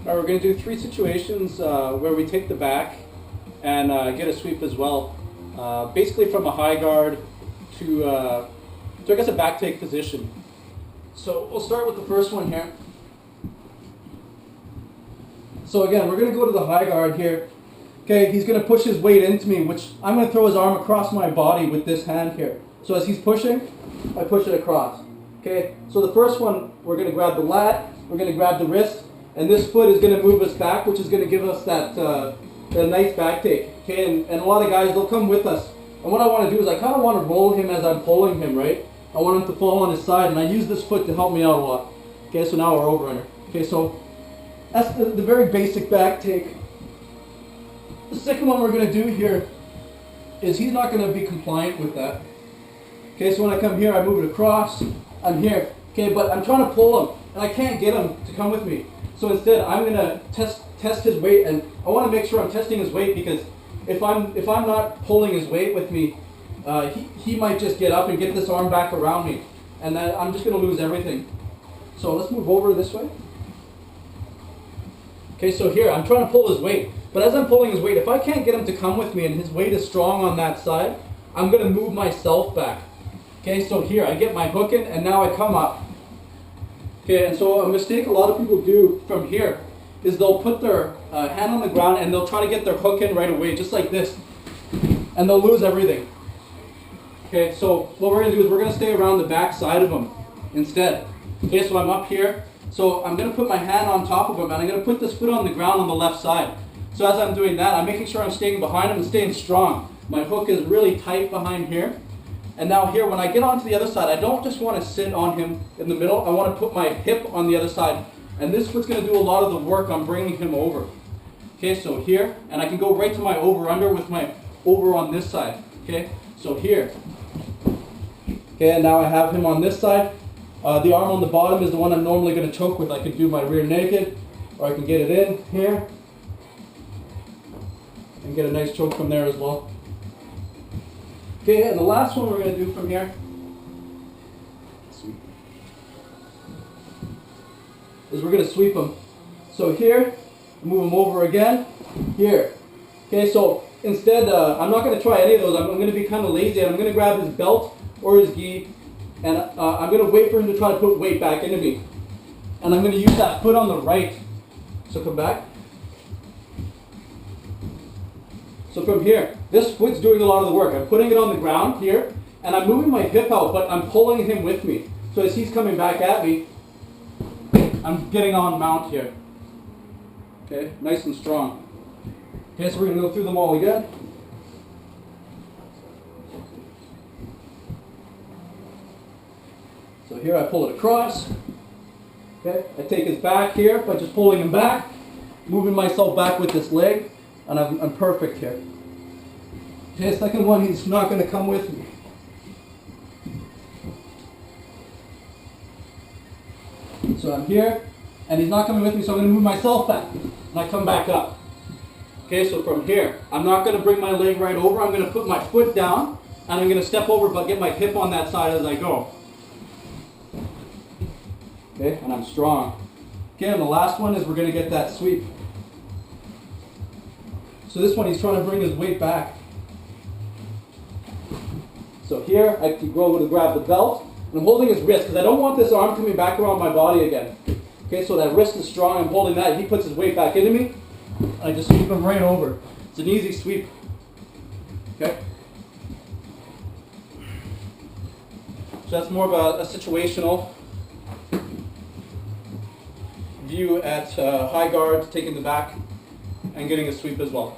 All right, we're going to do 3 situations where we take the back and get a sweep as well. Basically from a high guard to I guess a back take position. So we'll start with the first one here. So again, we're going to go to the high guard here. Okay, he's going to push his weight into me, which I'm going to throw his arm across my body with this hand here. So as he's pushing, I push it across. Okay, so the first one, we're going to grab the lat, we're going to grab the wrist, and this foot is going to move us back, which is going to give us that nice back take. Okay, and a lot of guys, they'll come with us. And what I want to do is I kind of want to roll him as I'm pulling him, right? I want him to fall on his side, and I use this foot to help me out a lot. Okay, so now we're over under. Okay, so that's the very basic back take. The second one we're going to do here is he's not going to be compliant with that. Okay, so when I come here, I move it across. I'm here. Okay, but I'm trying to pull him, and I can't get him to come with me. So instead, I'm going to test his weight, and I want to make sure I'm testing his weight, because if I'm not pulling his weight with me, he might just get up and get this arm back around me, and then I'm just going to lose everything. So let's move over this way. Okay, so here, I'm trying to pull his weight. But as I'm pulling his weight, if I can't get him to come with me and his weight is strong on that side, I'm going to move myself back. Okay, so here, I get my hook in, and now I come up. Okay, and so a mistake a lot of people do from here is they'll put their hand on the ground and they'll try to get their hook in right away, just like this. And they'll lose everything. Okay, so what we're going to do is we're going to stay around the back side of him instead. Okay, so I'm up here. So I'm going to put my hand on top of him, and I'm going to put this foot on the ground on the left side. So as I'm doing that, I'm making sure I'm staying behind him and staying strong. My hook is really tight behind here. And now here, when I get onto the other side, I don't just want to sit on him in the middle. I want to put my hip on the other side. And this foot's going to do a lot of the work on bringing him over. Okay, so here, and I can go right to my over-under with my over on this side. Okay, so here. Okay, and now I have him on this side. The arm on the bottom is the one I'm normally going to choke with. I could do my rear naked, or I can get it in here and get a nice choke from there as well. Okay, and the last one we're going to do from here is we're going to sweep him. So here, move him over again, here. Okay, so instead, I'm not going to try any of those. I'm going to be kind of lazy, and I'm going to grab his belt or his gi, and I'm going to wait for him to try to put weight back into me. And I'm going to use that foot on the right. So come back. So from here, this foot's doing a lot of the work. I'm putting it on the ground here, and I'm moving my hip out, but I'm pulling him with me. So as he's coming back at me, I'm getting on mount here. Okay, nice and strong. Okay, so we're going to go through them all again. So here I pull it across. Okay, I take his back here by just pulling him back, moving myself back with this leg, and I'm perfect here. Okay, second one, he's not going to come with me. So I'm here, and he's not coming with me, so I'm going to move myself back, and I come back up. Okay, so from here, I'm not going to bring my leg right over. I'm going to put my foot down, and I'm going to step over, but get my hip on that side as I go. Okay, and I'm strong. Okay, and the last one is we're going to get that sweep. So this one, he's trying to bring his weight back. So here, I can go over to grab the belt, and I'm holding his wrist, because I don't want this arm coming back around my body again. Okay, so that wrist is strong, I'm holding that, he puts his weight back into me, and I just sweep him right over. It's an easy sweep. Okay? So that's more of a situational view at high guard, taking the back, and getting a sweep as well.